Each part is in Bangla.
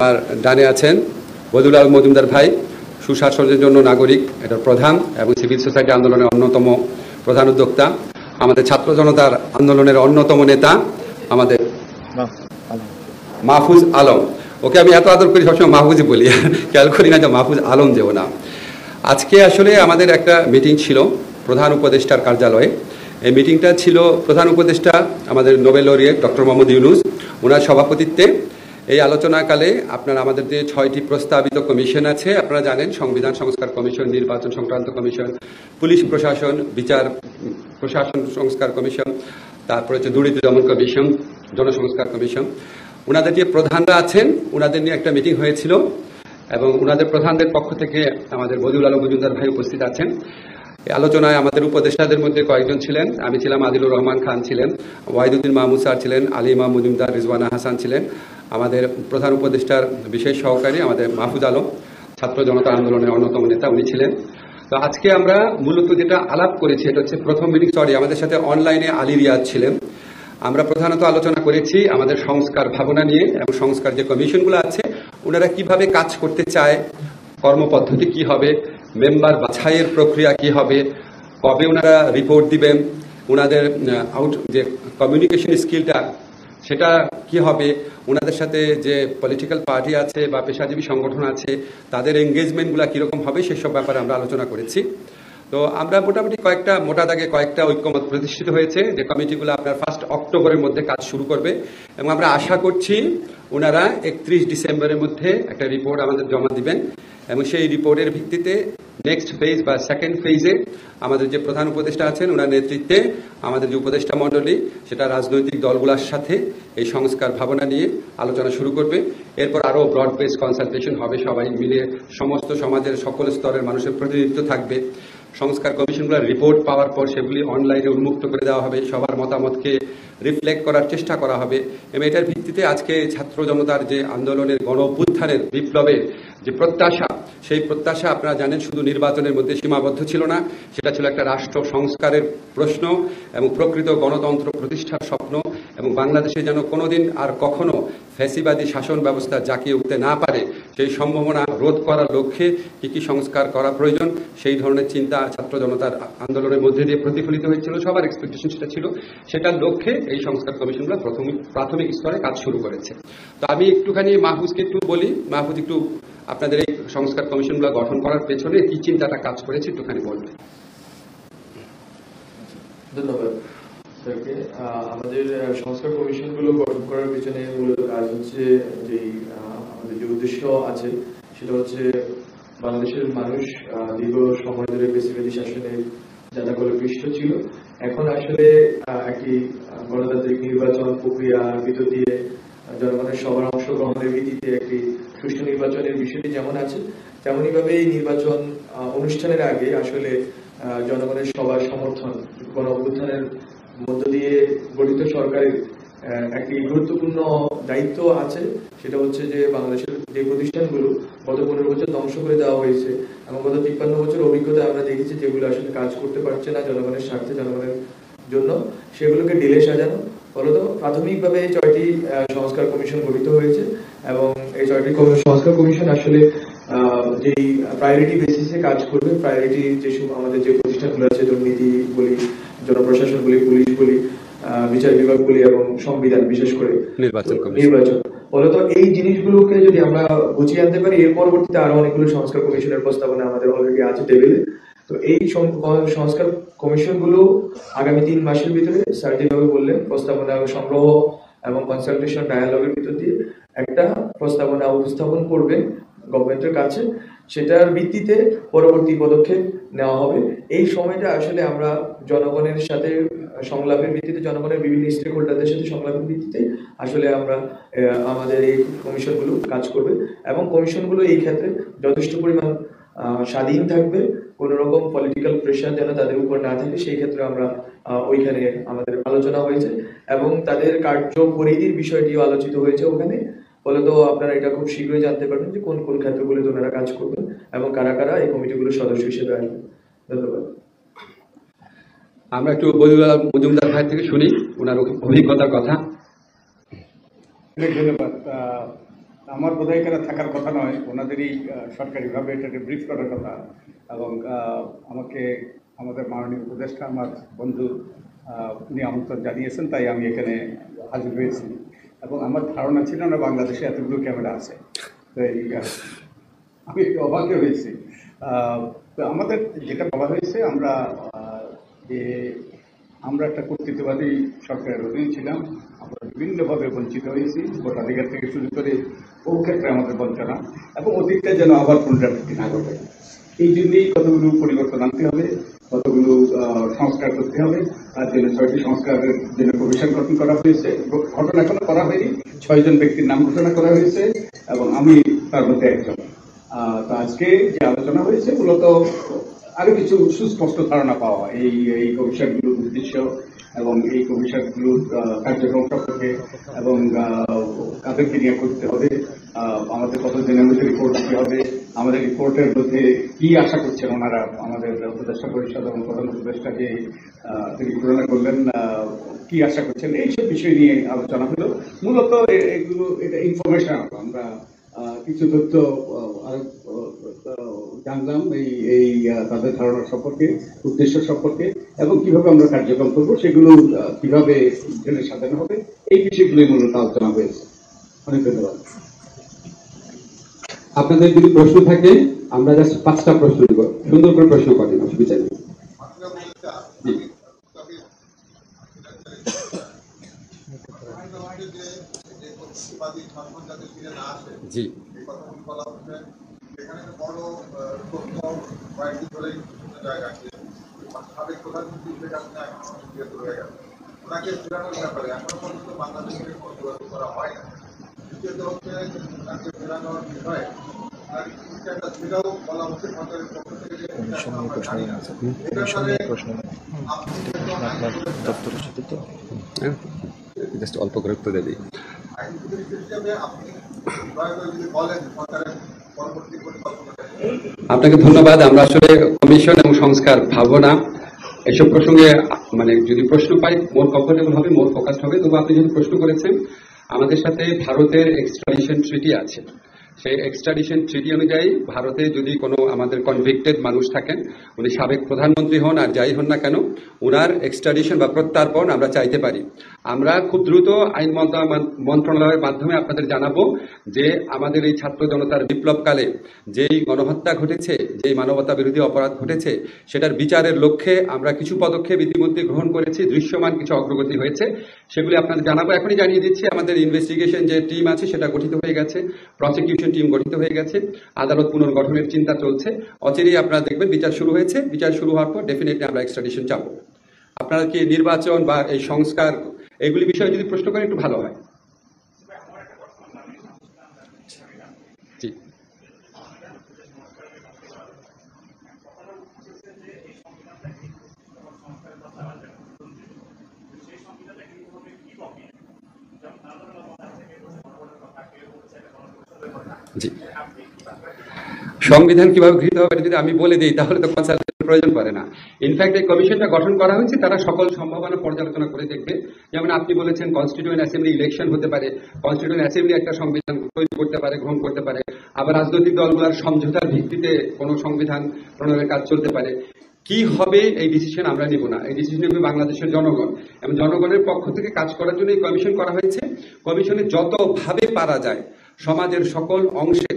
আর ডানে আছেন বদিউল আলম মজুমদার ভাই, সুশাসনের জন্য নাগরিক এটার প্রধান এবং সিভিল সোসাইটি আন্দোলনের অন্যতম প্রধান উদ্যোক্তা, আমাদের ছাত্র জনতার আন্দোলনের অন্যতম নেতা আমাদের মাহফুজ আলম। ওকে আমি এত আদর করি, সবসময় মাহফুজই বলি, খেয়াল করি না যে মাহফুজ আলম যেও না। আজকে আসলে আমাদের একটা মিটিং ছিল প্রধান উপদেষ্টার কার্যালয়ে। এই মিটিংটা ছিল প্রধান উপদেষ্টা আমাদের Nobel laureate doctor Mohammad Yunus, ওনার সভাপতিত্বে। এই আলোচনাকালে আপনারা আমাদের যে 6টি প্রস্তাবিত কমিশন আছে আপনারা জানেন, সংবিধান সংস্কার কমিশন, নির্বাচন সংক্রান্ত কমিশন, পুলিশ প্রশাসন, বিচার প্রশাসন সংস্কার কমিশন, তারপরে হচ্ছে দুর্নীতি দমন কমিশন, জনসংস্কার কমিশন, ওনাদের যে প্রধানরা আছেন ওনাদের নিয়ে একটা মিটিং হয়েছিল এবং ওনাদের প্রধানদের পক্ষ থেকে আমাদের বদিউল আলম মজুমদার ভাই উপস্থিত আছেন। এই আলোচনায় আমাদের উপদেষ্টাদের মধ্যে কয়েকজন ছিলেন, আমি ছিলাম, আদিলুর রহমান খান ছিলেন, ওয়াহিদুদ্দিন মাহমুদ স্যার ছিলেন, আলী ইমাম মজুমদার, রিজওয়ানা হাসান ছিলেন, আমাদের প্রধান উপদেষ্টার বিশেষ সহকারী আমাদের মাহফুজ আলম, ছাত্র জনতা আন্দোলনের অন্যতম নেতা উনি ছিলেন। তো আজকে আমরা মূলত যেটা আলাপ করেছি এটা হচ্ছে প্রথম মিটিং, আমাদের সাথে অনলাইনে আলী রিয়াজ ছিলেন। আমরা প্রধানত আলোচনা করেছি আমাদের সংস্কার ভাবনা নিয়ে এবং সংস্কার যে কমিশনগুলো আছে ওনারা কিভাবে কাজ করতে চায়, কর্মপদ্ধতি কি হবে, মেম্বার বাছাইয়ের প্রক্রিয়া কি হবে, কবে ওনারা রিপোর্ট দিবেন, ওনাদের যে কমিউনিকেশন স্কিলটা সেটা কি হবে, ওনাদের সাথে যে পলিটিক্যাল পার্টি আছে বা পেশাজীবী সংগঠন আছে তাদের এঙ্গেজমেন্টগুলো কীরকম হবে সেসব ব্যাপারে আমরা আলোচনা করেছি। তো আমরা মোটামুটি মোটা দাগে কয়েকটা ঐক্যমত প্রতিষ্ঠিত হয়েছে যে কমিটিগুলো আপনার 1 অক্টোবরের মধ্যে কাজ শুরু করবে এবং আমরা আশা করছি ওনারা 31 ডিসেম্বরের মধ্যে একটা রিপোর্ট আমাদের জমা দিবেন এবং সেই রিপোর্টের ভিত্তিতে নেক্সট ফেজ বা সেকেন্ড ফেজে আমাদের যে প্রধান উপদেষ্টা আছেন ওনার নেতৃত্বে আমাদের যে উপদেষ্টা মণ্ডলী সেটা রাজনৈতিক দলগুলোর সাথে এই সংস্কার ভাবনা নিয়ে আলোচনা শুরু করবে। এরপর আরও ব্রড বেস কনসালটেশন হবে, সবাই মিলে সমস্ত সমাজের সকল স্তরের মানুষের প্রতিনিধিত্ব থাকবে। সংস্কার কমিশনগুলোর রিপোর্ট পাওয়ার পর সেগুলি অনলাইনে উন্মুক্ত করে দেওয়া হবে, সবার মতামতকে রিফ্লেক্ট করার চেষ্টা করা হবে এবং এটার ভিত্তিতে আজকে ছাত্র জনতার যে আন্দোলনের গণ অভ্যুত্থানের বিপ্লবের যে প্রত্যাশা, সেই প্রত্যাশা আপনারা জানেন শুধু নির্বাচনের মধ্যে সীমাবদ্ধ ছিল না, সেটা ছিল একটা রাষ্ট্র সংস্কারের প্রশ্ন এবং প্রকৃত গণতন্ত্র প্রতিষ্ঠার স্বপ্ন এবং বাংলাদেশে যেন কোনোদিন আর কখনো ফ্যাসিবাদী শাসন ব্যবস্থা জাঁকিয়ে উঠতে না পারে সেই সম্ভাবনা রোধ করার লক্ষ্যে কি কি সংস্কার করা প্রয়োজন সেই ধরনের চিন্তা ছাত্র জনতার আন্দোলনের মধ্যে দিয়ে প্রতিফলিত হয়েছিল, সবার এক্সপেকটেশন সেটা ছিল, সেটার লক্ষ্যে এই সংস্কার কমিশনগুলো প্রাথমিক স্তরে কাজ শুরু করেছে। তো আমি একটুখানি মাহফুজকে একটু বলি, মাহফুজ একটু আপনাদের এই সংস্কার কমিশনগুলো গঠন করার পেছনে কি চিন্তাটা কাজ করেছে একটুখানি বলবেন। ধন্যবাদ স্যারকে। আমাদের সংস্কার কমিশনগুলো গঠন করার পিছনে মূলত কাজ হচ্ছে যে আমাদের যে উদ্দেশ্য আছে সেটা হচ্ছে বাংলাদেশের মানুষ দীর্ঘ সময় ধরে ফ্যাসিবাদী শাসনের জানাগলে পৃষ্ঠ ছিল, এখন আসলে একটি গণতান্ত্রিক নির্বাচন প্রক্রিয়ার ভিতর দিয়ে জনগণের সবার অংশগ্রহণের ভিত্তিতে একটি সুষ্ঠু নির্বাচনের বিষয়টি যেমন আছে তেমনই ভাবে এই নির্বাচন অনুষ্ঠানের আগে আসলে জনগণের সবার সমর্থন, গণ অভ্যুত্থানের মধ্য দিয়ে গঠিত সরকারের একটি গুরুত্বপূর্ণ দায়িত্ব আছে, সেটা হচ্ছে যে বাংলাদেশের যে প্রতিষ্ঠানগুলো গত 15 বছর ধ্বংস করে দেওয়া হয়েছে এবং গত 53 বছর অভিজ্ঞতা আমরা দেখেছি যেগুলো আসলে কাজ করতে পারছে না জনগণের স্বার্থে, জনগণের জন্য, সেগুলোকে ঢেলে সাজানো। ফলত প্রাথমিকভাবে এই 6টি সংস্কার কমিশন গঠিত হয়েছে এবং এই 6টি সংস্কার কমিশন আসলে যেই প্রায়োরিটি বেসিসে কাজ করবে, প্রায়োরিটি যেসব আমাদের যে প্রতিষ্ঠানগুলো আছে, দুর্নীতি বলি, জনপ্রশাসন বলি, পুলিশ বলি, বিচার বিভাগ বলি এবং সংবিধান, বিশেষ করে নির্বাচন, ফলত এই জিনিসগুলোকে যদি আমরা গুছিয়ে আনতে পারি এর পরবর্তীতে আরো অনেকগুলো সংস্কার কমিশনের প্রস্তাবনা আমাদের অলরেডি আছে টেবিলে। তো এই সংস্কার কমিশনগুলো আগামী 3 মাসের ভিতরে স্যার যেভাবে বললেন প্রস্তাবনা সংগ্রহ এবং কনসালটেশন ডায়ালগের ভিতর দিয়ে একটা প্রস্তাবনা উপস্থাপন করবেন গভর্নমেন্টের কাছে, সেটার ভিত্তিতে পরবর্তী পদক্ষেপ নেওয়া হবে। এই সময়টা আসলে আমরা জনগণের সাথে সংলাপের ভিত্তিতে, জনগণের বিভিন্ন স্টেক হোল্ডারদের সাথে সংলাপের ভিত্তিতে আসলে আমরা আমাদের এই কমিশনগুলো কাজ করবে এবং কমিশনগুলো এই ক্ষেত্রে যথেষ্ট পরিমাণ স্বাধীন থাকবে, কোন রকম পলিটিক্যাল প্রেশার যেন তাদের উপর না থাকে সেই ক্ষেত্রে আমরা ওইখানে আমাদের আলোচনা হয়েছে এবং তাদের কার্যপরিধির বিষয়টিও আলোচিত হয়েছে ওখানে। ফলত আপনারা এটা খুব শীঘ্রই জানতে পারবেন যে কোন কোন ক্ষেত্রগুলোতে ওনারা কাজ করবেন এবং কারা কারা এই কমিটিগুলোর সদস্য হিসেবে আসবেন। ধন্যবাদ। আমরা একটু বদিউল আলম মজুমদার ভাই থেকে শুনি ওনার অভিজ্ঞতার কথা। ধন্যবাদ। আমার বোধহয় এখানে থাকার কথা নয়, ওনাদেরই সরকারিভাবে এটাকে ব্রিফ করার কথা। এবং আমাকে আমাদের মাননীয় উপদেষ্টা আমার বন্ধু উনি আমন্ত্রণ জানিয়েছেন, তাই আমি এখানে হাজির হয়েছি। এবং আমার ধারণা ছিল না বাংলাদেশে এতগুলো ক্যামেরা আছে, তাই আমি একটু অবাকই হয়েছি। তো আমাদের যেটা বলা হয়েছে, যে আমরা একটা কর্তৃত্ববাদী সরকারের অধীনে ছিলাম, আমরা বিভিন্নভাবে বঞ্চিত হয়েছি, ভোটাধিকার থেকে শুরু করে বহু ক্ষেত্রে আমাদের বঞ্চনা, এবং অতীতটা যেন আবার পুনরাবৃত্তি না ঘটে। এই জন্যই কতগুলো পরিবর্তন আনতে হবে, কতগুলো সংস্কার করতে হবে। তার জন্য 6টি সংস্কারের জন্য কমিশন গঠন করা হয়েছে। ঘটনা এখনো করা হয়নি, 6 জন ব্যক্তির নাম ঘোষণা করা হয়েছে এবং আমি তার মধ্যে একজন। তো আজকে যে আলোচনা হয়েছে মূলত আরো কিছু সুস্পষ্ট ধারণা পাওয়া এই কমিশনগুলোর উদ্দেশ্য এবং এই কমিশনগুলোর কার্যক্রম সম্পর্কে, এবং কাদেরকে নিয়ে করতে হবে, আমাদের কতদিনের মধ্যে রিপোর্ট দিতে হবে, আমাদের রিপোর্টের মধ্যে কি আশা করছেন ওনারা, আমাদের উপদেষ্টা পরিষদ এবং প্রধান উপদেষ্টা যে তিনি ঘোষণা করলেন কি আশা করছেন, এইসব বিষয় নিয়ে আলোচনা হলো। মূলত এগুলো এটা ইনফরমেশন, আমরা কিছু তথ্য জানলাম এই তাদের ধারণা সম্পর্কে, উদ্দেশ্য সম্পর্কে, এবং কিভাবে আমরা কার্যক্রম করবো, সেগুলো কিভাবে জেনে সাজানো হবে, এই বিষয়গুলোই মূলত আলোচনা হয়েছে। অনেক ধন্যবাদ। আপনাদের যদি প্রশ্ন থাকে আমরা জাস্ট 5টা প্রশ্ন দিব, সুন্দর করে প্রশ্ন করেন, অসুবিধা নেই। জি, এখানে বড় তথ্য কয়েকদিন ধরে জায়গা আছে, সাবেক প্রধানমন্ত্রী শেখ হাসিনা এখনো বিরত রয়ে গেছে, ওনাকে ফেরানোর ব্যাপারে এখনো পর্যন্ত বাংলাদেশের যোগাযোগ করা হয় না। দ্বিতীয়ত হচ্ছে তাকে ফেরানোর বিষয়ে সেটাও বলা হচ্ছে সরকারের পক্ষ থেকে যে জাস্ট অল্প করে উত্তর দিই। আইনজীবী হিসেবে আপনি যদি বলেন সরকারের পরবর্তী পরিকল্পনা। আপনাকে ধন্যবাদ। আমরা আসলে কমিশন এবং সংস্কার ভাবো না এসব প্রসঙ্গে, মানে যদি প্রশ্ন পাই মোর কমফোর্টেবল হবে, মোর ফোকাসড হবে। তবু আপনি যদি প্রশ্ন করেছেন, আমাদের সাথে ভারতের এক্সট্রাডিশন ট্রিটি আছে। সেই এক্সট্রাডিশন ট্রিটি অনুযায়ী ভারতে যদি কোনো আমাদের কনভিক্টেড মানুষ থাকেন, উনি সাবেক প্রধানমন্ত্রী হন আর যাই হন না কেন, ওনার এক্সট্রাডিশন বা প্রত্যার্পণ আমরা চাইতে পারি। আমরা খুব দ্রুত আইন মন্ত্রণালয়ের মাধ্যমে আপনাদের জানাবো যে আমাদের এই ছাত্র জনতার বিপ্লবকালে যেই গণহত্যা ঘটেছে, যেই মানবতা বিরোধী অপরাধ ঘটেছে, সেটার বিচারের লক্ষ্যে আমরা কিছু পদক্ষেপ ইতিমধ্যে গ্রহণ করেছি, দৃশ্যমান কিছু অগ্রগতি হয়েছে, সেগুলি আপনাদের জানাবো। এখনই জানিয়ে দিচ্ছি, আমাদের ইনভেস্টিগেশন যে টিম আছে সেটা গঠিত হয়ে গেছে, প্রসিকিউশন টিম গঠিত হয়ে গেছে, আদালত পুনর্গঠনের চিন্তা চলছে। অচিরেই আপনারা দেখবেন বিচার শুরু হয়েছে। বিচার শুরু হওয়ার পর ডেফিনেটলি আমরা এক্সট্রাডিশন যাব। আপনারা কি নির্বাচন বা এই সংস্কার এগুলি বিষয়ে যদি প্রশ্ন করেন একটু ভালো হয়। জি, জি, সংবিধান কিভাবে গৃহীত হবে যদি আমি বলে দিই তাহলে তো কনসালটেন্টের প্রয়োজন পড়ে না। ইনফ্যাক্ট এই কমিশনটা গঠন করা হয়েছে, তারা সকল সম্ভাবনা পর্যালোচনা করে দেখবে। যেমন আপনি বলেছেন কনস্টিটিউয়েন্ট অ্যাসেম্বলি ইলেকশন হতে পারে, কনস্টিটিউয়েন্ট অ্যাসেম্বলি একটা সংবিধান তৈরি করতে পারে, গ্রহণ করতে পারে, আবার রাজনৈতিক দলগুলোর সমঝোতার ভিত্তিতে কোনো সংবিধান প্রণয়নের কাজ চলতে পারে। কি হবে এই ডিসিশন আমরা নিব না, এই ডিসিশন নেবে বাংলাদেশের জনগণ, এবং জনগণের পক্ষ থেকে কাজ করার জন্য এই কমিশন করা হয়েছে। কমিশনে যতভাবে পারা যায় সমাজের সকল অংশে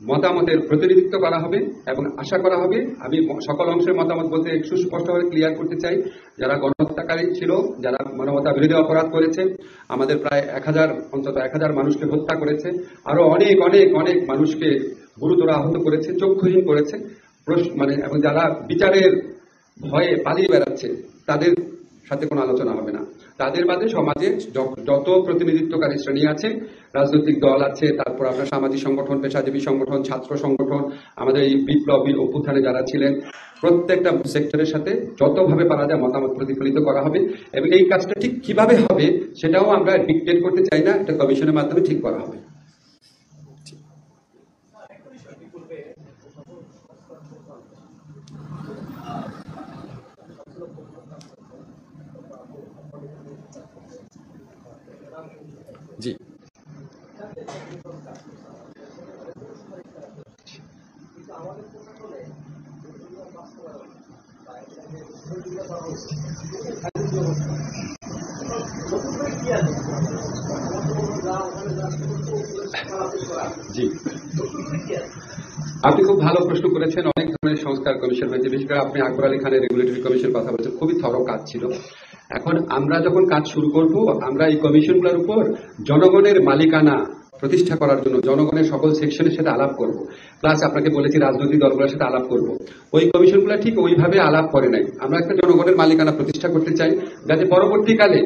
মতামতের প্রতিনিধিত্ব করা হবে, এবং আশা করা হবে, আমি সকল অংশের মতামত বলতে সুস্পষ্টভাবে ক্লিয়ার করতে চাই, যারা গণহত্যাকারী ছিল, যারা মানবতা বিরোধী অপরাধ করেছে, আমাদের প্রায় 1000 অন্তত 1000 মানুষকে হত্যা করেছে, আরো অনেক অনেক অনেক মানুষকে গুরুতর আহত করেছে, চক্ষুহীন করেছে, মানে এবং যারা বিচারের ভয়ে পালিয়ে বেড়াচ্ছে, তাদের সাথে কোনো আলোচনা হবে না। তাদের বাদে সমাজে যত প্রতিনিধিত্বকারী শ্রেণী আছে, রাজনৈতিক দল আছে, তারপর আপনার সামাজিক সংগঠন, পেশাজীবী সংগঠন, ছাত্র সংগঠন, আমাদের এই বিপ্লবী অভ্যুত্থানে যারা ছিলেন, প্রত্যেকটা সেক্টরের সাথে যতভাবে পারা যায় মতামত প্রতিফলিত করা হবে। এবং এই কাজটা ঠিক কিভাবে হবে সেটাও আমরা ডিকটেট করতে চাই না, এটা কমিশনের মাধ্যমে ঠিক করা হবে। জি, জি, আপনি খুব ভালো প্রশ্ন করেছেন। অনেক ধরনের সংস্কার কমিশন হয়েছে, বিশেষ করে আপনি আকবর আলী খানের রেগুলেটরি কমিশন কথা বলছেন, খুবই থরো কাজ ছিল। এখন আমরা যখন কাজ শুরু করব, আমরা এই কমিশনগুলোর উপর জনগণের মালিকানা প্রতিষ্ঠা করার জন্য জনগণের সকল সেকশনের সাথে আলাপ করব, প্লাস আপনাকে বলেছি রাজনৈতিক দলগুলোর সাথে আলাপ করব। ওই কমিশনগুলো ঠিক ওইভাবে আলাপ করে নাই। আমরা একটা জনগণের মালিকানা প্রতিষ্ঠা করতে চাই, যাতে পরবর্তীকালে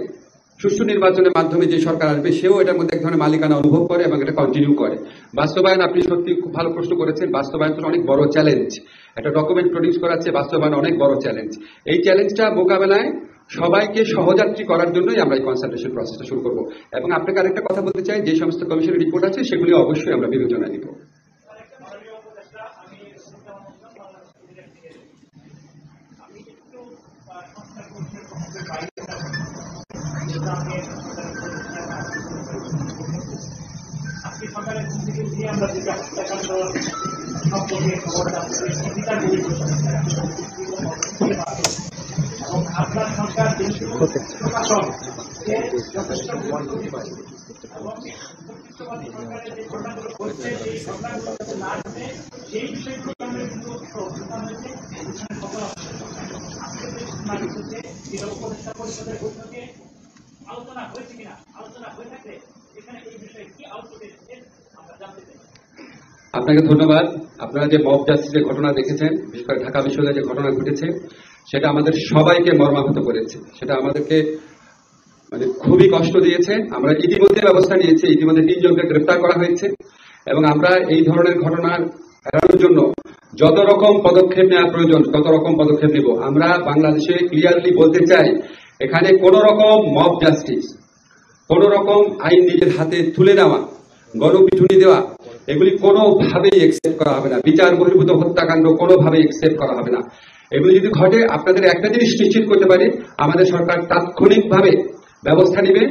সুষ্ঠু নির্বাচনের মাধ্যমে যে সরকার আসবে সেও এটার মধ্যে এক ধরনের মালিকানা অনুভব করে এবং এটা কন্টিনিউ করে। বাস্তবায়ন, আপনি সত্যি খুব ভালো প্রশ্ন করেছেন। বাস্তবায়ন তো অনেক বড় চ্যালেঞ্জ। একটা ডকুমেন্ট প্রডিউস করাচ্ছে, বাস্তবায়ন অনেক বড় চ্যালেঞ্জ। এই চ্যালেঞ্জটা মোকাবেলায় সবাইকে সহযাত্রী করার জন্যই আমরা এই কনসালটেশন প্রসেসটা শুরু করব। এবং আপনাকে আরেকটা কথা বলতে চাই, যে সমস্ত কমিশনের রিপোর্ট আছে সেগুলি অবশ্যই আমরা বিবেচনায় নিব। আপনাকে ধন্যবাদ। আপনারা যে মব জাস্টিসের ঘটনা দেখেছেন, বিশেষ করে ঢাকা বিশ্ববিদ্যালয়ে যে ঘটনা ঘটেছে, সেটা আমাদের সবাইকে মর্মাহত করেছে। সেটা আমাদেরকে খুবই কষ্ট দিয়েছে। আমরা ইতিমধ্যে ব্যবস্থা নিয়েছি, ইতিমধ্যে 3 জনকে গ্রেফতার করা হয়েছে এবং আমরা এই ধরনের ঘটনা এড়ানোর জন্য যত রকম পদক্ষেপ নেওয়া প্রয়োজন তত রকম পদক্ষেপ নেব। আমরা বাংলাদেশে ক্লিয়ারলি বলতে চাই, এখানে কোন রকম মব জাস্টিস, কোন রকম আইন নিজের হাতে তুলে নেওয়া, গণপিটুনি দেওয়া, এগুলি কোনোভাবেই একসেপ্ট করা হবে না। বিচার বহির্ভূত হত্যাকাণ্ড কোনোভাবেই একসেপ্ট করা হবে না। এগুলি যদি ঘটে, আপনাদের একটা জিনিস নিশ্চিত করতে পারি, আমাদের সরকার তাৎক্ষণিকভাবে ব্যবস্থা নেবে,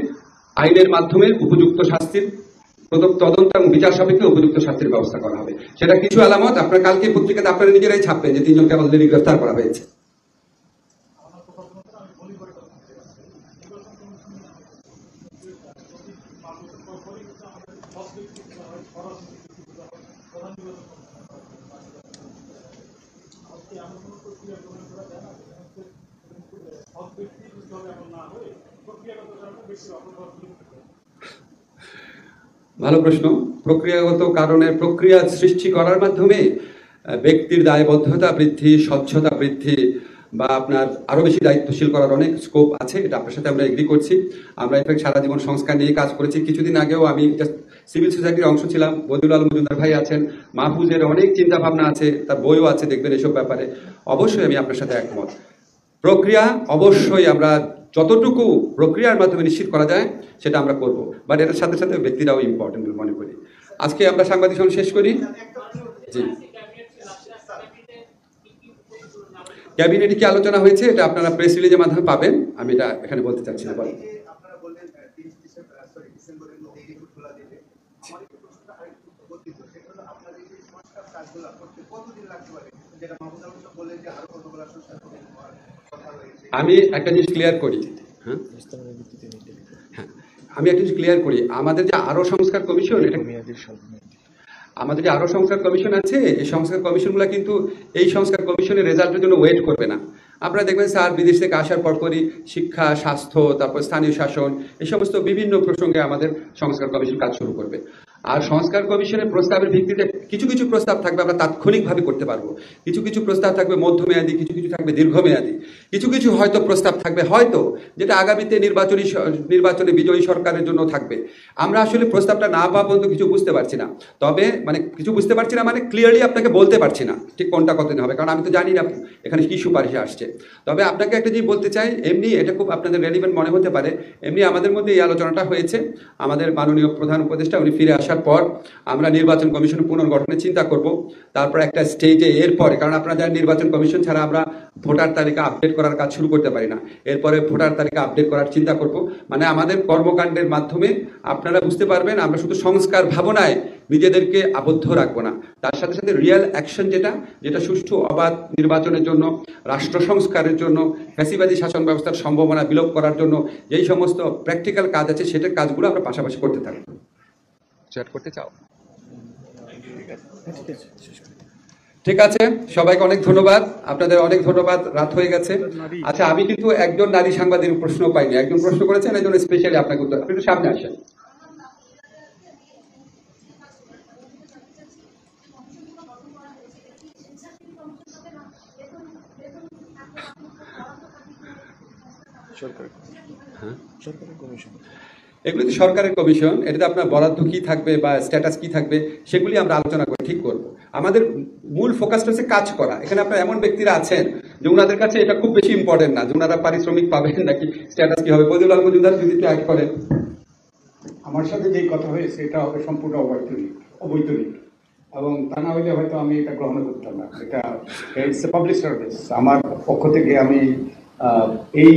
আইনের মাধ্যমে উপযুক্ত শাস্তির তদন্ত এবং বিচার সাপেক্ষে উপযুক্ত শাস্তির ব্যবস্থা করা হবে। সেটা কিছু আলামত আপনার কালকে পত্রিকাতে আপনারা নিজেরাই ছাপবেন যে 3 জনকে অলরেডি গ্রেফতার করা হয়েছে। ভালো প্রশ্ন। প্রক্রিয়াগত কারণে প্রক্রিয়া সৃষ্টি করার মাধ্যমে ব্যক্তির দায়বদ্ধতা বৃদ্ধি, স্বচ্ছতা বৃদ্ধি বা আপনার আরো বেশি দায়িত্বশীল করার অনেক স্কোপ আছে। এটা আপনার সাথে আমরা এগ্রি করছি। আমরা ইনফ্যাক্ট সারা জীবন সংস্কার নিয়ে কাজ করেছি। কিছুদিন আগেও আমি সিভিল সোসাইটির অংশ ছিলাম। বদিউল আলম মজুমদার ভাই আছেন, মাহফুজের অনেক চিন্তা ভাবনা আছে, তার বইও আছে, দেখবেন এসব ব্যাপারে। অবশ্যই আমি আপনার সাথে একমত। প্রক্রিয়া অবশ্যই আমরা যতটুকু প্রক্রিয়ার মাধ্যমে নিশ্চিত করা যায় সেটা আমরা করব, বাট এটার সাথে সাথে ব্যক্তিরাও ইম্পর্টেন্ট বলে মনে করি। আজকে আমরা সাংবাদিক সম্মেলন শেষ করি। জি, ক্যাবিনেটে কি আলোচনা হয়েছে এটা আপনারা প্রেস রিলিজের মাধ্যমে পাবেন। আমি এটা এখানে বলতে চাচ্ছি না। বলেন। আমি একটা জিনিস ক্লিয়ার করি, আমাদের যে আরো সংস্কার কমিশন, এটা আমাদের যে আরো সংস্কার কমিশন আছে, এই সংস্কার কমিশনগুলো কিন্তু এই সংস্কার কমিশনের রেজাল্টের জন্য ওয়েট করবে না। আপনারা দেখবেন স্যার বিদেশ থেকে আসার পরপরই শিক্ষা, স্বাস্থ্য, তারপর স্থানীয় শাসন, এই সমস্ত বিভিন্ন প্রসঙ্গে আমাদের সংস্কার কমিশন কাজ শুরু করবে। আর সংস্কার কমিশনের প্রস্তাবের ভিত্তিতে কিছু কিছু প্রস্তাব থাকবে আমরা তাৎক্ষণিকভাবে করতে পারবো, কিছু কিছু প্রস্তাব থাকবে মধ্যমেয়াদী, কিছু কিছু থাকবে দীর্ঘমেয়াদী, কিছু কিছু হয়তো প্রস্তাব থাকবে হয়তো যেটা আগামীতে নির্বাচনে বিজয়ী সরকারের জন্য থাকবে। আমরা আসলে প্রস্তাবটা না পাওয়া পর্যন্ত কিছু বুঝতে পারছি না। তবে কিছু বুঝতে পারছি না ক্লিয়ারলি আপনাকে বলতে পারছি না ঠিক কোনটা কতদিন হবে, কারণ আমি তো জানি না এখানে কি সুপারিশ আসছে। তবে আপনাকে একটা জিনিস বলতে চাই, এমনি এটা খুব আপনাদের রেলিভেন্ট মনে হতে পারে, এমনি আমাদের মধ্যে এই আলোচনাটা হয়েছে। আমাদের মাননীয় প্রধান উপদেষ্টা উনি ফিরে আসা আসার পর আমরা নির্বাচন কমিশন পুনর্গঠনের চিন্তা করব। তারপর একটা স্টেজে এরপরে, কারণ আপনারা জানেন নির্বাচন কমিশন ছাড়া আমরা ভোটার তালিকা আপডেট করার কাজ শুরু করতে পারি না, এরপরে ভোটার তালিকা আপডেট করার চিন্তা করব। মানে আমাদের কর্মকাণ্ডের মাধ্যমে আপনারা বুঝতে পারবেন আমরা শুধু সংস্কার ভাবনায় নিজেদেরকে আবদ্ধ রাখবো না, তার সাথে সাথে রিয়েল অ্যাকশন যেটা সুষ্ঠু অবাধ নির্বাচনের জন্য, রাষ্ট্র সংস্কারের জন্য, ফ্যাসিবাদী শাসন ব্যবস্থার সম্ভাবনা বিলোপ করার জন্য যেই সমস্ত প্র্যাকটিক্যাল কাজ আছে সেটার কাজগুলো আমরা পাশাপাশি করতে থাকবো। শেয়ার করতে চাও? ঠিক আছে, সবাইকে অনেক ধন্যবাদ, আপনাদের অনেক ধন্যবাদ। রাত হয়ে গেছে। আচ্ছা, আমি কিন্তু একজন নারী সাংবাদিক প্রশ্ন পাইনি, একজন প্রশ্ন করেছেন, একজন স্পেশালি আপনাকে উত্তর। আপনি একটু সামনে আসেন। এগুলি তো সরকারের কমিশন, এটাতে আপনার বরাদ্দ কি থাকবে বা স্ট্যাটাস কি থাকবে সেগুলি আমরা আলোচনা করে ঠিক করব। আমাদের মূল ফোকাসটা হচ্ছে কাজ করা। এখানে আপনার এমন ব্যক্তিরা আছেন যে ওনাদের কাছে এটা খুব বেশি ইম্পর্টেন্ট না যে ওনারা পারিশ্রমিক পাবেন নাকি স্ট্যাটাস কি হবে। বদিউল আলম মজুমদার যদি একটু অ্যাড করেন। আমার সাথে যেই কথা হয়েছে এটা হবে সম্পূর্ণ অবৈতনিক, এবং তা না হলে হয়তো আমি এটা গ্রহণ করতাম না। এটা ইটস এ পাবলিক সার্ভিস। আমার পক্ষ থেকে আমি এই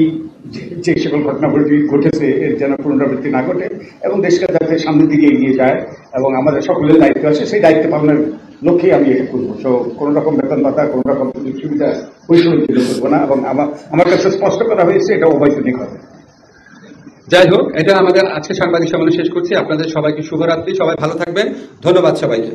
যে সকল ঘটনাগুলো ঘটেছে এর যেন পুনরাবৃত্তি না ঘটে এবং দেশকে যাতে সামনের দিকে এগিয়ে যায় এবং আমাদের সকলের দায়িত্ব আছে, সেই দায়িত্ব পালনের লক্ষ্যেই আমি এটা করবো। তো কোনো রকম বেতন ভাতা, কোনো রকম সুযোগ সুবিধা পরিশ্রম করবো না, এবং আমার কাছে স্পষ্ট করা হয়েছে এটা অবৈতনিক হবে। যাই হোক, এটা আমাদের আজকে সাংবাদিক সম্মেলন শেষ করছি। আপনাদের সবাইকে শুভরাত্রি, সবাই ভালো থাকবেন। ধন্যবাদ সবাইকে।